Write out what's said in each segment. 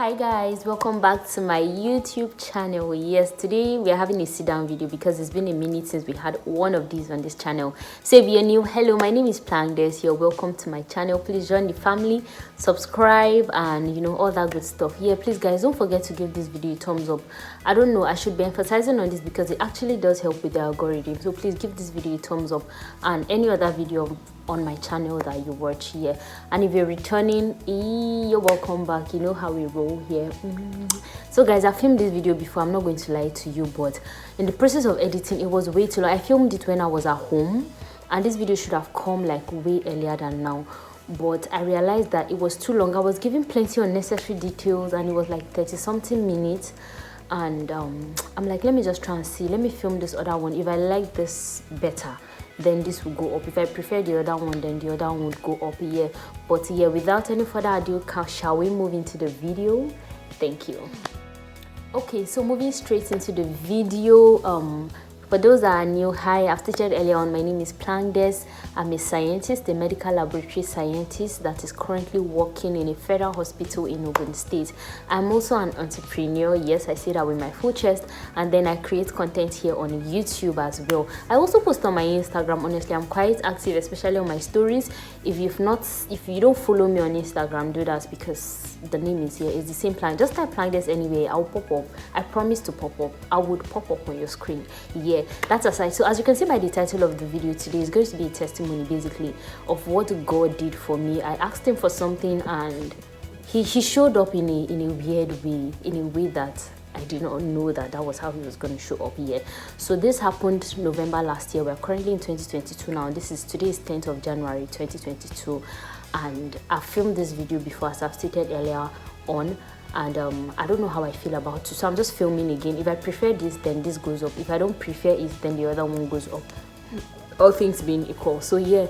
Hi guys, welcome back to my YouTube channel. Yes, today we are having a sit down video because it's been a minute since we had one of these on this channel. So if you're new, hello, my name is Plangdes. You're welcome to my channel. Please join the family, subscribe, and all that good stuff. Yeah, please guys, don't forget to give this video a thumbs up. I don't know, I should be emphasizing on this because it actually does help with the algorithm. So please give this video a thumbs up and any other video on my channel that you watch here. And if you're returning, you're welcome back. You know how we roll here. So guys, I filmed this video before, I'm not going to lie to you, but in the process of editing it was way too long. I filmed it when I was at home and this video should have come like way earlier than now, but I realized that it was too long. I was giving plenty unnecessary details and it was like 30 something minutes, and I'm like, let me just try and see, let me film this other one. If I like this better, then this will go up. If I prefer the other one, then the other one would go up. Yeah, but yeah, without any further ado, shall we move into the video? Thank you. Okay, so moving straight into the video. For those that are new, hi, I've stated earlier on, my name is Plangdes. I'm a scientist, a medical laboratory scientist that is currently working in a federal hospital in Ogun State. I'm also an entrepreneur. Yes, I say that with my full chest. And then I create content here on YouTube as well. I also post on my Instagram. Honestly, I'm quite active, especially on my stories. If you don't follow me on Instagram, do that because the name is here. It's the same plan. Just type Plangdes anyway. I'll pop up. I promise to pop up. I would pop up on your screen. Yeah. That's aside. So as you can see by the title of the video today, is going to be a testimony basically of what God did for me. I asked him for something and he showed up in a weird way, in a way that I did not know that was how he was going to show up here. So this happened November last year. We're currently in 2022 now. Today is 10th of January 2022, and I filmed this video before, as I've stated earlier on. And I don't know how I feel about it, so I'm just filming again. If I prefer this, then this goes up. If I don't prefer it, then the other one goes up, all things being equal. So yeah,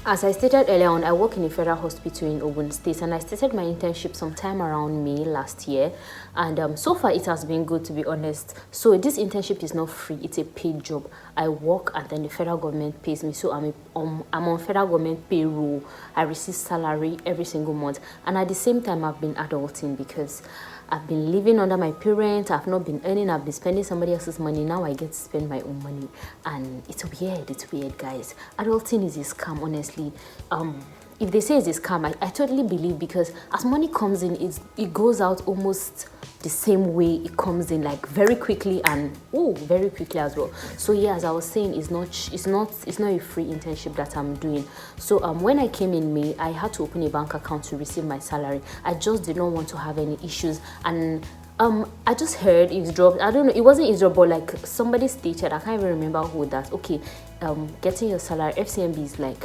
as I stated earlier on, I work in a federal hospital in Ogun State, and I started my internship sometime around May last year, and so far it has been good, to be honest. So this internship is not free, it's a paid job. I work and then the federal government pays me, so I'm on federal government payroll. I receive salary every single month, and at the same time I've been adulting because I've been living under my parents. I've not been earning, I've been spending somebody else's money. Now I get to spend my own money, and it's weird guys. Adulting is a scam, honestly. If they say it's a scam, I totally believe, because as money comes in, it goes out almost the same way it comes in, like very quickly, and very quickly as well. So yeah, as I was saying, it's not a free internship that I'm doing. So when I came in May, I had to open a bank account to receive my salary. I just did not want to have any issues, and I just heard it's dropped. I don't know, it wasn't it's dropped, but like somebody stated, I can't even remember who that. Okay, getting your salary, FCMB is like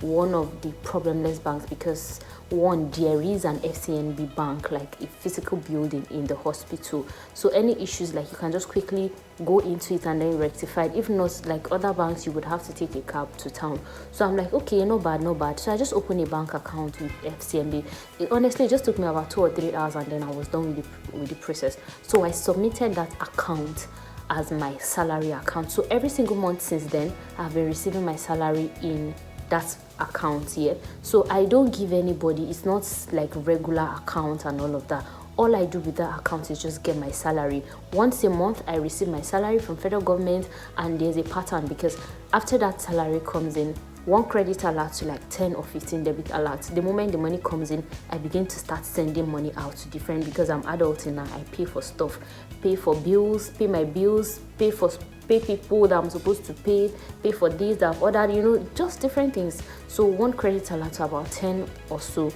one of the problemless banks, because one, there is an FCNB bank, like a physical building in the hospital. So any issues, like you can just quickly go into it and then rectify it. If not, like other banks, you would have to take a cab to town. So I'm like, okay, no bad. So I just opened a bank account with FCNB. It honestly just took me about 2 or 3 hours, and then I was done with the process. So I submitted that account as my salary account. So every single month since then, I've been receiving my salary in that account here. So I don't give anybody, it's not like regular account and all of that. All I do with that account is just get my salary. Once a month I receive my salary from federal government, and there's a pattern, because after that salary comes in, one credit alert to like 10 or 15 debit alerts. The moment the money comes in, I begin to start sending money out to different, because I'm adulting now. I pay for stuff, pay for bills, pay my bills, pay people that I'm supposed to pay for this that I've ordered, just different things. So one credit alert to about 10 or so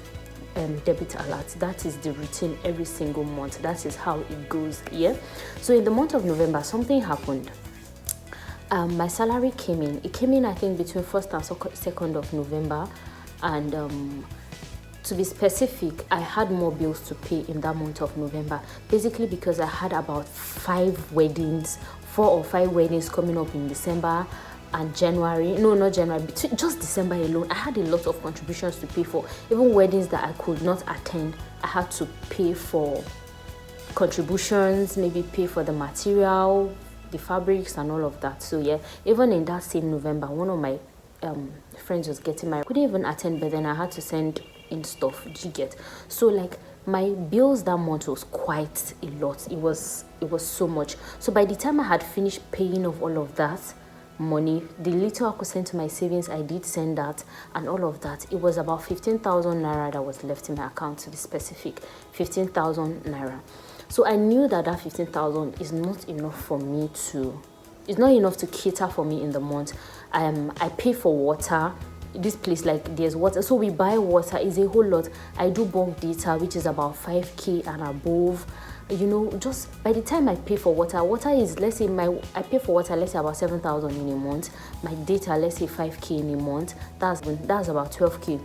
debit alerts. That is the routine every single month. That is how it goes here. So in the month of November, something happened. My salary came in. It came in, I think, between 1st and 2nd of November, and to be specific, I had more bills to pay in that month of November, basically because I had about 4 or 5 weddings coming up in December and January. No, not January, just December alone. I had a lot of contributions to pay for. Even weddings that I could not attend, I had to pay for contributions, maybe pay for the material, the fabrics and all of that. So yeah, even in that same November, one of my friends was getting married. I couldn't even attend, but then I had to send in stuff. Did you get? So like my bills that month was quite a lot. It was so much. So by the time I had finished paying off all of that money, the little I could send to my savings, I did send that, and all of that, it was about 15,000 naira that was left in my account, to be specific. 15,000 naira. So I knew that 15,000 is not enough for me to, it's not enough to cater for me in the month. I pay for water. This place, like, there's water, so we buy water. Is a whole lot. I do bulk data, which is about 5k and above. You know, just by the time I pay for water is, let's say I pay for water, let's say about 7,000 in a month. My data, let's say 5k in a month. That's about 12k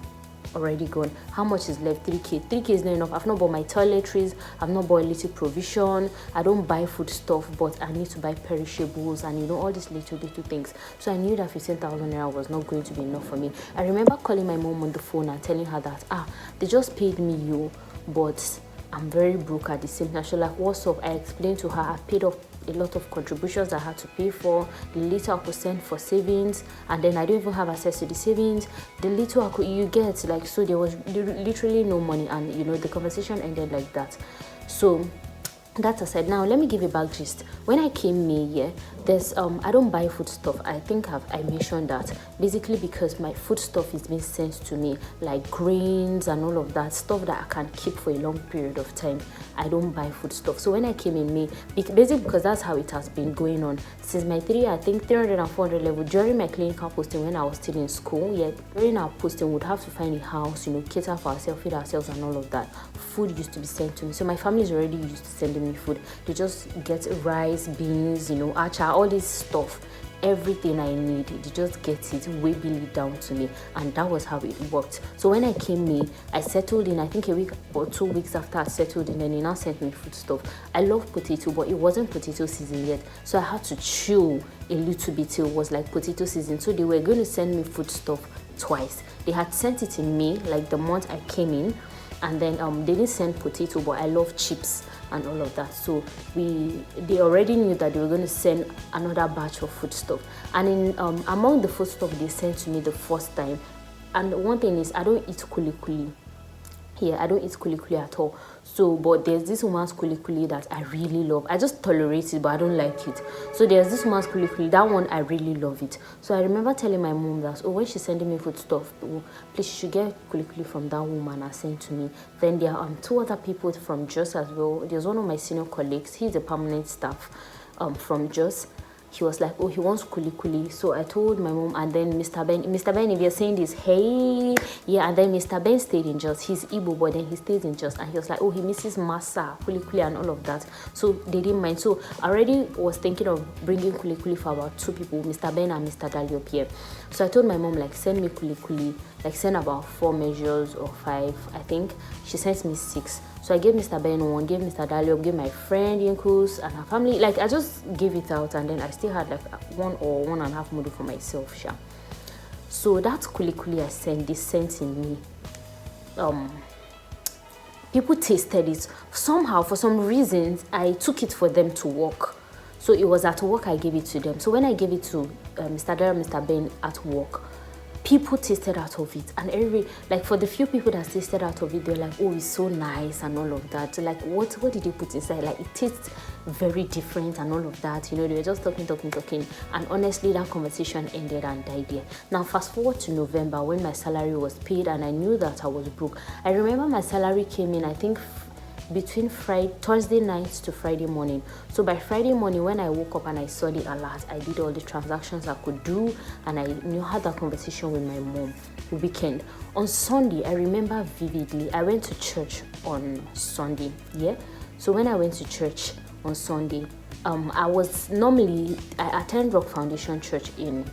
already gone. How much is left? 3k is not enough. I've not bought my toiletries, I've not bought a little provision. I don't buy food stuff, but I need to buy perishables and, you know, all these little things. So I knew that 15,000 naira was not going to be enough for me. I remember calling my mom on the phone and telling her that they just paid me but I'm very broke at the same time. She was like, what's up? I explained to her I paid off a lot of contributions I had to pay for, the little I could send for savings, and then I don't even have access to the savings. The little you get, like, so there was literally no money, and, you know, the conversation ended like that. So that aside, now let me give you back gist. When I came May, there's I don't buy food stuff. I think I mentioned that, basically because my food stuff is being sent to me, like grains and all of that stuff that I can keep for a long period of time. I don't buy food stuff. So when I came in May, basically because that's how it has been going on since my 300 and 400 level, during my clinical posting when I was still in school. During our posting, we'd have to find a house, you know, cater for ourselves, feed ourselves and all of that. Food used to be sent to me. So my family is already used to sending me food. They just get rice, beans, you know, acha, all this stuff, everything I need, they just get it, waving it down to me. And that was how it worked. So when I came May, I settled in, I think a week or 2 weeks after I settled in, and he now sent me food stuff. I love potato, but it wasn't potato season yet, so I had to chill a little bit till it was like potato season. So they were going to send me food stuff twice. They had sent it in May, like the month I came in, and then they didn't send potato, but I love chips and all of that. So they already knew that they were going to send another batch of food stuff. And in among the food stuff they sent to me the first time, and one thing is, I don't eat kuli. I don't eat kuli at all. So, but there's this woman's kuli that I really love. I just tolerate it, but I don't like it. So there's this woman's kuli, that one I really love it. So I remember telling my mom that, when she's sending me food stuff, please, she should get kuli from that woman and send to me. Then there are 2 other people from Jos as well. There's one of my senior colleagues. He's a permanent staff from Jos. He was like, he wants kuli. So I told my mom, and then Mr. Ben, if you're saying this, hey, yeah. And then Mr. Ben stayed in Jos. He's Igbo, but then he stays in Jos, and he was like, he misses masa, kuli, and all of that. So they didn't mind. So I already was thinking of bringing kuli for about 2 people, Mr. Ben and Mr. Dalio Pierre. So I told my mom, like, send me kuli, like send about 4 measures or 5, I think. She sent me 6. So I gave Mr. Ben 1, gave Mr. Dalio, gave my friend Yankus and her family. Like, I just gave it out, and then I still had like 1 or 1.5 mudu for myself. So that kuli I sent, they sent in me. People tasted it. Somehow, for some reasons, I took it for them to work. So it was at work I gave it to them. So when I gave it to Mr. Dalio, Mr. Ben at work, people tasted out of it, and like for the few people that tasted out of it, they're like, it's so nice and all of that. Like, what did you put inside? Like, it tastes very different and all of that. You know, they were just talking, and honestly, that conversation ended and died there. Now, fast forward to November, when my salary was paid, and I knew that I was broke. I remember my salary came in, I think, between Thursday night to Friday morning. So by Friday morning, when I woke up and I saw the alert, I did all the transactions I could do, and I had that conversation with my mom the weekend. On Sunday, I remember vividly, I went to church on Sunday. So when I went to church on Sunday, I attend Rock Foundation Church in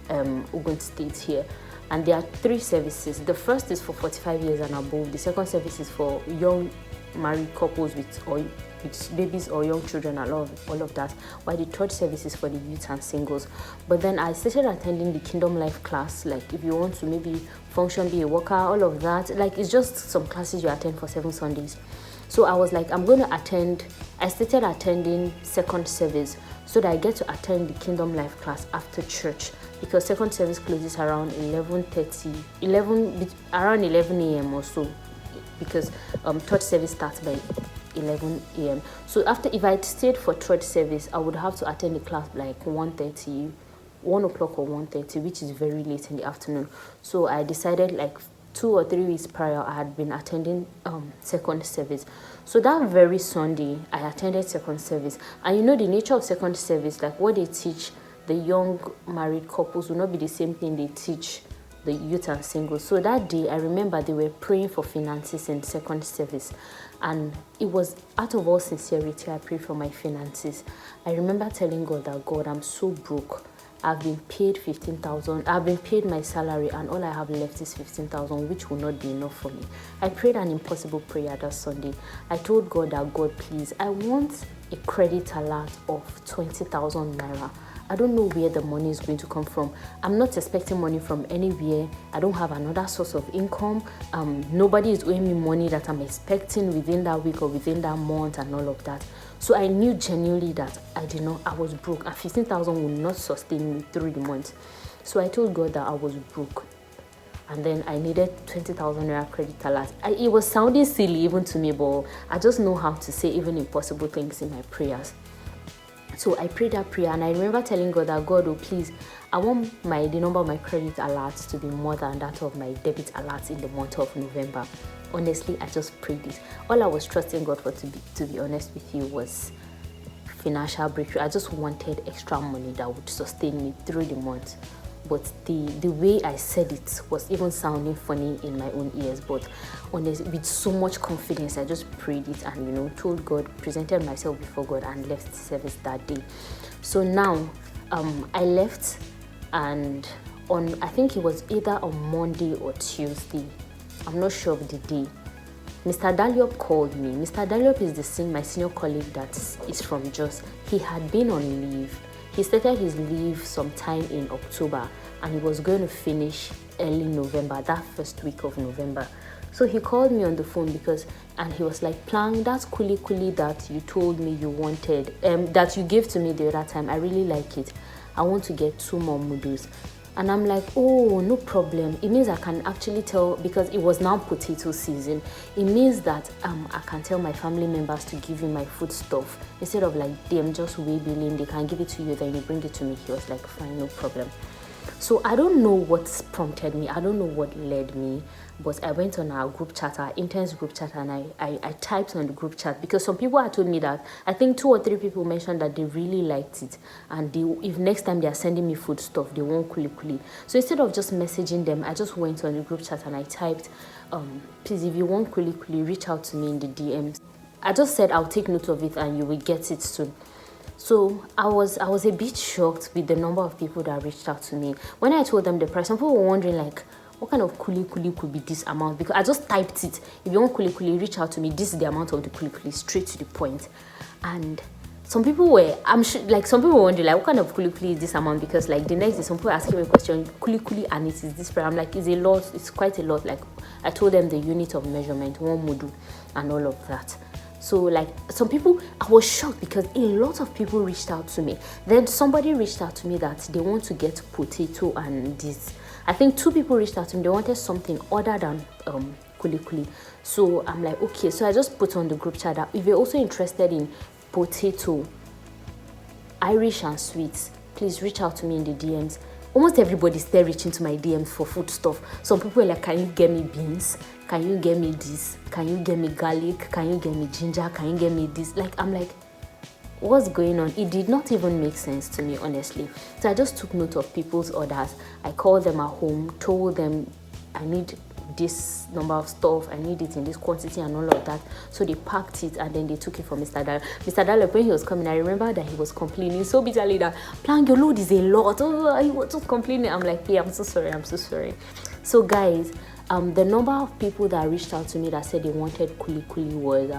Ogun State here. And there are 3 services. The first is for 45 years and above. The second service is for young married couples with babies or young children, and all of that, while the third service is for the youth and singles. But then I started attending the Kingdom Life class, like if you want to maybe function, be a worker, all of that. Like, it's just some classes you attend for 7 Sundays. So I was like, I'm going to attend. I started attending second service so that I get to attend the Kingdom Life class after church, because second service closes around 11:30, around 11 a.m. or so, because third service starts by 11 a.m. So after, if I stayed for third service, I would have to attend the class like 1:30, 1 o'clock or 1:30, which is very late in the afternoon. So I decided, like 2 or 3 weeks prior, I had been attending second service. So that very Sunday, I attended second service. And you know the nature of second service, like what they teach the young married couples will not be the same thing they teach the youth and singles. So that day, I remember they were praying for finances in second service. And it was out of all sincerity, I prayed for my finances. I remember telling God that, God, I'm so broke. I've been paid 15,000. I've been paid my salary, and all I have left is 15,000, which will not be enough for me. I prayed an impossible prayer that Sunday. I told God that, God, please, I want a credit alert of 20,000 naira. I don't know where the money is going to come from. I'm not expecting money from anywhere. I don't have another source of income. Nobody is owing me money that I'm expecting within that week or within that month and all of that. So I knew genuinely that I was broke, and 15,000 would not sustain me through the month. So I told God that I was broke, and then I needed 20,000 naira credit alert. It was sounding silly even to me, but I just know how to say even impossible things in my prayers. So I prayed that prayer, and I remember telling God that, God, oh please, I want the number of my credit alerts to be more than that of my debit alerts in the month of November. Honestly, I just prayed it. All I was trusting God for, to be honest with you, was financial breakthrough. I just wanted extra money that would sustain me through the month. But the way I said it was even sounding funny in my own ears. But honestly, with so much confidence, I just prayed it and, told God, presented myself before God, and left service that day. So now, I left, and I think it was either on Monday or Tuesday, I'm not sure of the day, Mr. Daliop called me. Mr. Daliop is my senior colleague that is from Jos. He had been on leave. He started his leave sometime in October, and he was going to finish early November, that first week of November. So he called me on the phone and he was like, Plang, that's kuli that you told me you wanted, that you gave to me the other time. I really like it. I want to get 2 more moodles. And I'm like, oh, no problem. It means I can actually tell, because it was now potato season. It means that I can tell my family members to give you my food stuff. Instead of like them just wailing, they can give it to you, then you bring it to me. He was like, fine, no problem. So I don't know what prompted me. I don't know what led me. But I went on our group chat, our intense group chat, and I typed on the group chat, because some people had told me that, I think 2 or 3 people mentioned that they really liked it, and if next time they are sending me food stuff, they want kuli. So instead of just messaging them, I just went on the group chat and I typed, please, if you want kuli, reach out to me in the DMs. I just said I'll take note of it and you will get it soon. So I was a bit shocked with the number of people that reached out to me. When I told them the price, some people were wondering like, what kind of kuli could be this amount? Because I just typed it. If you want kuli, reach out to me. This is the amount of the kuli, straight to the point. And some people were, I'm sure, like some people were wondering like, what kind of kuli is this amount? Because like the next day, some people were asking me a question, kuli, and it is this price. I'm like, it's a lot. It's quite a lot. Like I told them the unit of measurement, 1 mudu, and all of that. So like some people, I was shocked because a lot of people reached out to me. Then somebody reached out to me that they want to get potato and this. I think 2 people reached out to me. They wanted something other than kuli. So I'm like, okay. So I just put on the group chat that if you're also interested in potato, Irish and sweets, please reach out to me in the DMs. Almost everybody's there reaching to my DMs for food stuff. Some people are like, can you get me beans? Can you get me this? Can you get me garlic? Can you get me ginger? Can you get me this? Like, I'm like, what's going on? It did not even make sense to me, honestly. So I just took note of people's orders. I called them at home, told them I need this number of stuff, I need it in this quantity and all of that. So they packed it and then they took it for Mr. Dal. Mr. Dal, when he was coming, I remember that he was complaining so bitterly that, Plang, your load is a lot. Oh, he was just complaining. I'm like, yeah, I'm so sorry. So guys, the number of people that reached out to me that said they wanted kuli was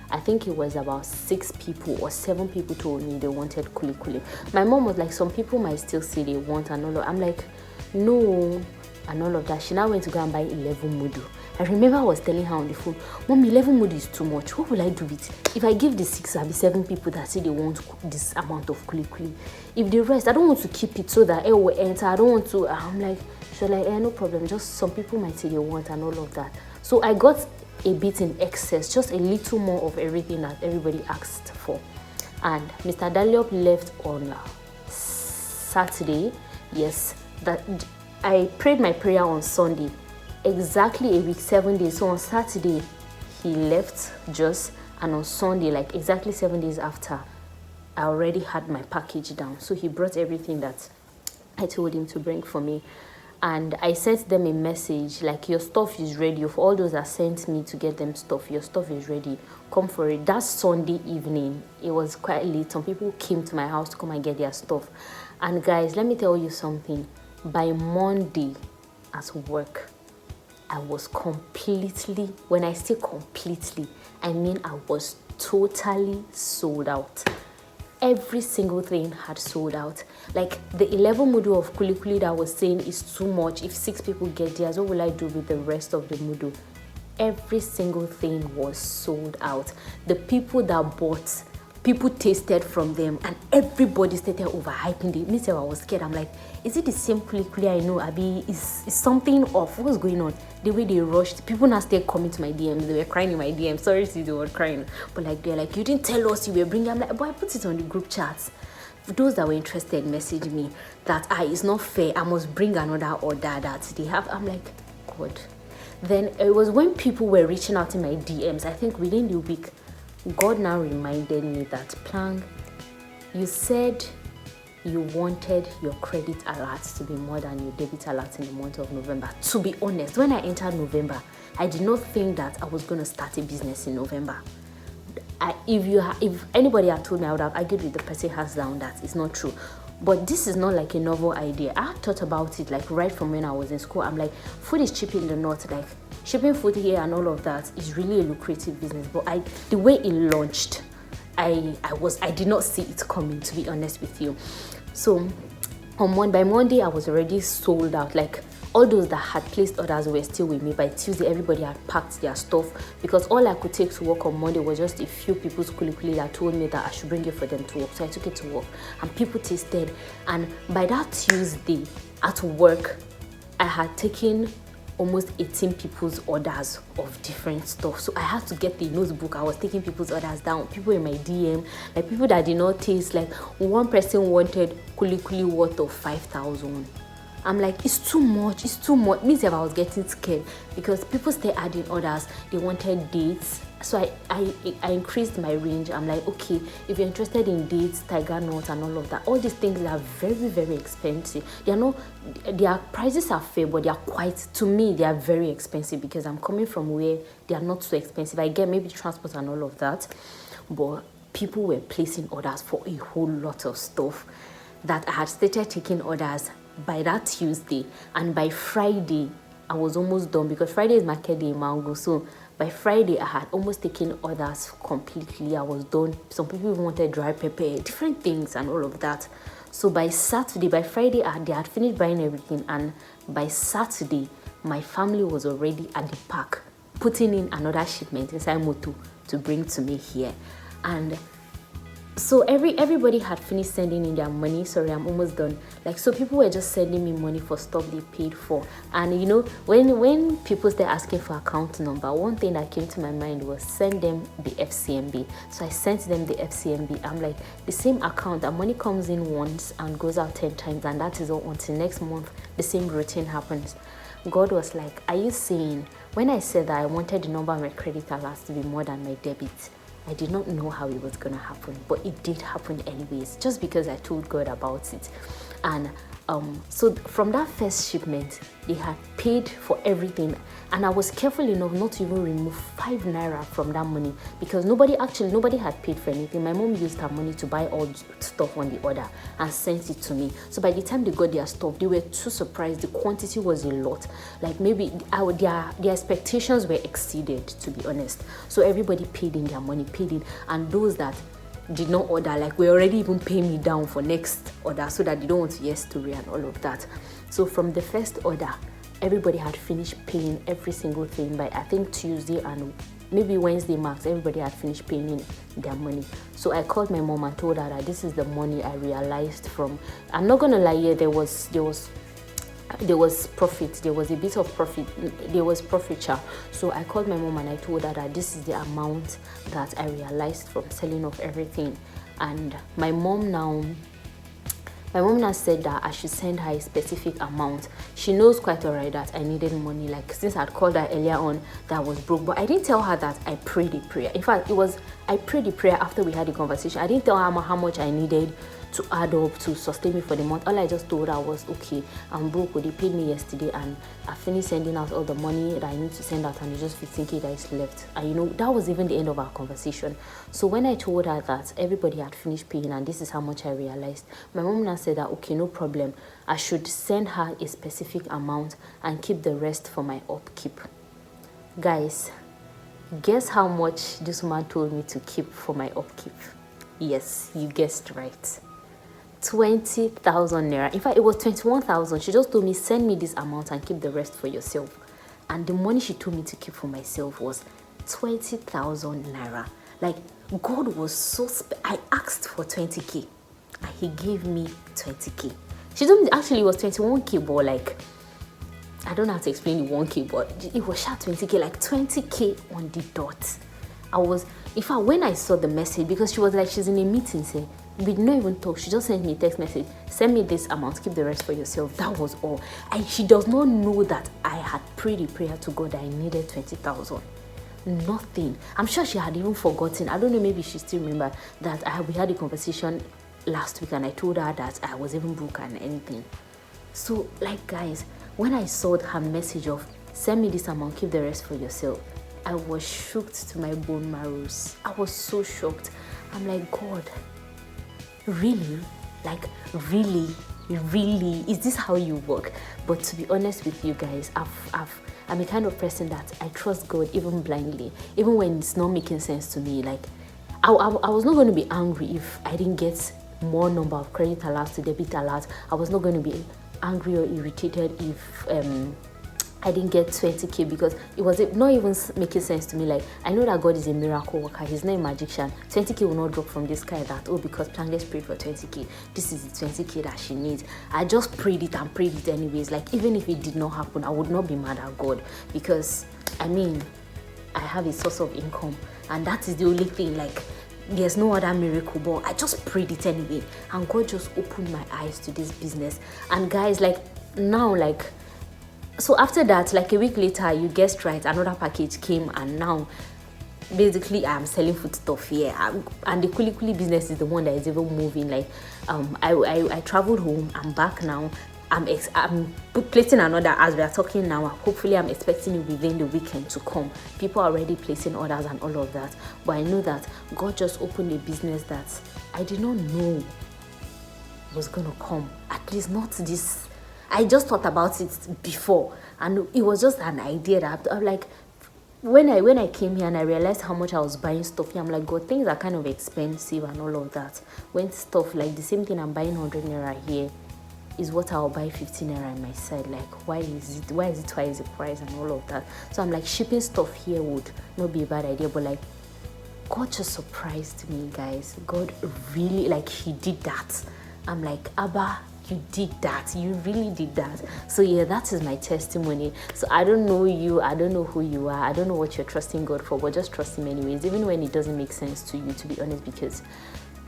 I think it was about 6 people or 7 people told me they wanted kuli. My mom was like, some people might still say they want and all of. I'm like, no, and all of that. She now went to go and buy 11 mudu. I remember I was telling her on the phone, Mommy, 11 mudu is too much. What will I do with it? If I give the 6, I'll be 7 people that say they want this amount of kuli. If the rest, I don't want to keep it so that air will enter. I don't want to. I'm like, she's like, no problem. Just some people might say they want and all of that. So I got a bit in excess, just a little more of everything that everybody asked for. And Mr. Daliop left on Saturday. Yes, that I prayed my prayer on Sunday. Exactly a week, 7 days. So on Saturday, he left just, and on Sunday, like exactly 7 days after, I already had my package down. So he brought everything that I told him to bring for me. And I sent them a message, like, your stuff is ready. For all those that sent me to get them stuff, your stuff is ready. Come for it. That Sunday evening, it was quite late. Some people came to my house to come and get their stuff. And guys, let me tell you something. By Monday at work, I was completely, when I say completely, I mean I was totally sold out. Every single thing had sold out. Like the 11 mudu of kuli that I was saying is too much. If 6 people get theirs, what will I do with the rest of the mudu? Every single thing was sold out. The people that bought, people tasted from them, and everybody started overhyping it. Me, I was scared. I'm like, is it the same kuli I know? Abi, is something off? What's going on? The way they rushed, people now started coming to my DMs. They were crying in my DMs. Sorry to see they were crying, but like they're like, you didn't tell us you were bringing. I'm like, but I put it on the group chats. Those that were interested messaged me that it's not fair. I must bring another order that they have. I'm like, God. Then it was when people were reaching out in my DMs. I think within the week, God now reminded me that, Plang, you said you wanted your credit alerts to be more than your debit alerts in the month of November. To be honest, when I entered November, I did not think that I was going to start a business in November. If anybody had told me, I would have argued with the person hands down that it's not true. But this is not like a novel idea. I thought about it like right from when I was in school. I'm like, food is cheap in the north, like shipping food here and all of that is really a lucrative business. But the way it launched, I did not see it coming, to be honest with you. So by Monday, I was already sold out. Like all those that had placed orders were still with me. By Tuesday, everybody had packed their stuff because all I could take to work on Monday was just a few people's kuli that told me that I should bring it for them to work. So I took it to work and people tasted. And by that Tuesday at work, I had taken almost 18 people's orders of different stuff. So I had to get the notebook. I was taking people's orders down. People in my DM, like people that did not taste. Like one person wanted kuli worth of 5,000. I'm like, it's too much. Means if I was getting scared because people stay adding orders. They wanted dates. So I increased my range. I'm like, okay, if you're interested in dates, tiger nuts and all of that, all these things are very, very expensive. Their prices are fair, but to me, they are very expensive because I'm coming from where they are not so expensive. I get maybe transport and all of that, but people were placing orders for a whole lot of stuff that I had started taking orders by that Tuesday, and by Friday I was almost done because Friday is market day in Mango. So by Friday I had almost taken orders completely. I was done. Some people even wanted dry pepper, different things and all of that. So by Friday they had finished buying everything, and by Saturday my family was already at the park putting in another shipment inside moto to bring to me here. And so everybody had finished sending in their money. Sorry, I'm almost done. Like, so people were just sending me money for stuff they paid for. And you know, when people start asking for account number, one thing that came to my mind was send them the FCMB. So I sent them the FCMB. I'm like, the same account, that money comes in once and goes out 10 times, and that is all until next month the same routine happens. God was like, are you saying when I said that I wanted the number of my credit alerts to be more than my debit, I did not know how it was going to happen, but it did happen anyways, just because I told God about it. And so from that first shipment, they had paid for everything, and I was careful enough not to even remove 5 naira from that money because nobody had paid for anything. My mom used her money to buy all stuff on the order and sent it to me. So by the time they got their stuff, they were too surprised. The quantity was a lot. Like maybe their expectations were exceeded, to be honest. So everybody paid in their money, and those that did not order, like, we already even pay me down for next order so that they don't want to hear story and all of that. So from the first order, everybody had finished paying every single thing by, I think, Tuesday and maybe Wednesday max. Everybody had finished paying in their money. So I called my mom and told her that this is the money I realized from, I'm not gonna lie here, there was profit, there was a bit of profit, there was profit share. So I called my mom and I told her that this is the amount that I realized from selling off everything. And my mom now said that I should send her a specific amount. She knows quite alright that I needed money, like since I'd called her earlier on that I was broke, but I didn't tell her that I prayed a prayer. In fact, I prayed a prayer after we had the conversation. I didn't tell her how much I needed to add up to sustain me for the month. All I just told her was, okay, I'm broke, they paid me yesterday and I finished sending out all the money that I need to send out, and it's just 15k that is left. And that was even the end of our conversation. So when I told her that everybody had finished paying and this is how much I realized, my mom now said that, okay, no problem, I should send her a specific amount and keep the rest for my upkeep. Guys, guess how much this woman told me to keep for my upkeep? Yes, you guessed right. 20,000 naira. In fact, it was 21,000. She just told me, send me this amount and keep the rest for yourself. And the money she told me to keep for myself was 20,000 naira. Like, God was so I asked for 20k and he gave me 20k. She told me actually it was 21k, but like, I don't know how to explain the 1k, but it was sharp 20k, like 20k on the dot. In fact, when I saw the message, because she was like, she's in a meeting, say, we did not even talk, she just sent me a text message, send me this amount, keep the rest for yourself. That was all. And she does not know that I had prayed a prayer to God that I needed 20,000. Nothing. I'm sure she had even forgotten. I don't know, maybe she still remember that we had a conversation last week and I told her that I was even broke and anything. So, like, guys, when I saw her message of send me this amount, keep the rest for yourself, I was shocked to my bone marrows. I was so shocked. I'm like, God, really? Like, really? Is this how you work? But to be honest with you guys, I'm a kind of person that I trust God even blindly, even when it's not making sense to me. Like, I was not going to be angry if I didn't get more number of credit alerts to debit alerts. I was not going to be angry or irritated if I didn't get 20k, because it was not even making sense to me. Like, I know that God is a miracle worker, he's not a magician. 20k will not drop from the sky that, oh, because Plangdes prayed for 20k, this is the 20k that she needs. I just prayed it and prayed it anyways. Like, even if it did not happen, I would not be mad at God, because I mean, I have a source of income and that is the only thing. Like, there's no other miracle, but I just prayed it anyway, and God just opened my eyes to this business. And guys, like, now, like, so after that, like a week later, you guessed right, another package came, and now basically I'm selling food stuff here, and the kuli business is the one that is even moving. Like, I traveled home, I'm back now, I'm placing another as we are talking now. Hopefully I'm expecting it within the weekend to come. People are already placing orders and all of that, but I know that God just opened a business that I did not know was gonna come. At least not this. I just thought about it before, and it was just an idea that I'm like, when I came here and I realized how much I was buying stuff here, I'm like, God, things are kind of expensive and all of that. When stuff like the same thing I'm buying 100 naira here is what I'll buy 15 naira on my side. Like, why is it twice the price and all of that? So I'm like, shipping stuff here would not be a bad idea, but like, God just surprised me, guys. God really, like, he did that. I'm like, Abba, you did that. You really did that. So yeah, that is my testimony. So I don't know you, I don't know who you are, I don't know what you're trusting God for, but just trust him anyways, even when it doesn't make sense to you, to be honest, because it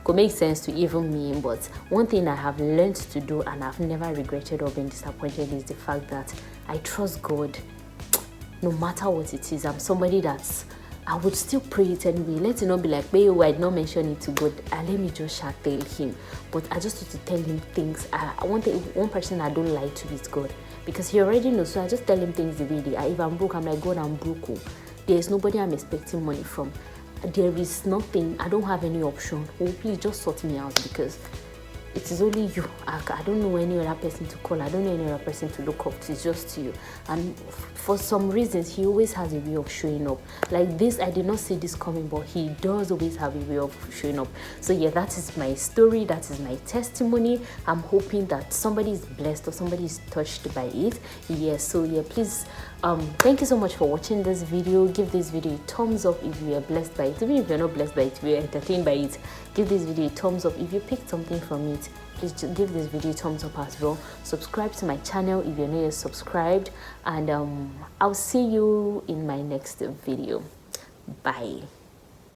could make sense to even me. But one thing I have learned to do, and I've never regretted or been disappointed, is the fact that I trust God no matter what it is. I'm somebody I would still pray it anyway. Let it not be like, hey, I did not mention it to God, and let me just tell him. But I just want to tell him things. One person I don't lie to is God, because he already knows. So I just tell him things the way they are. If I'm broke, I'm like, God, I'm broke. Oh. There is nobody I'm expecting money from. There is nothing. I don't have any option. Oh, please just sort me out, because it is only you. I don't know any other person to call. I don't know any other person to look up to. It's just you. And for some reasons, he always has a way of showing up. Like this, I did not see this coming, but he does always have a way of showing up. So yeah, that is my story. That is my testimony. I'm hoping that somebody is blessed or somebody is touched by it. Yeah, so yeah, please, thank you so much for watching this video. Give this video a thumbs up if you are blessed by it. Even if you're not blessed by it, if you're entertained by it, give this video a thumbs up. If you picked something from it, please just give this video a thumbs up as well. Subscribe to my channel if you're not yet subscribed, and I'll see you in my next video. Bye.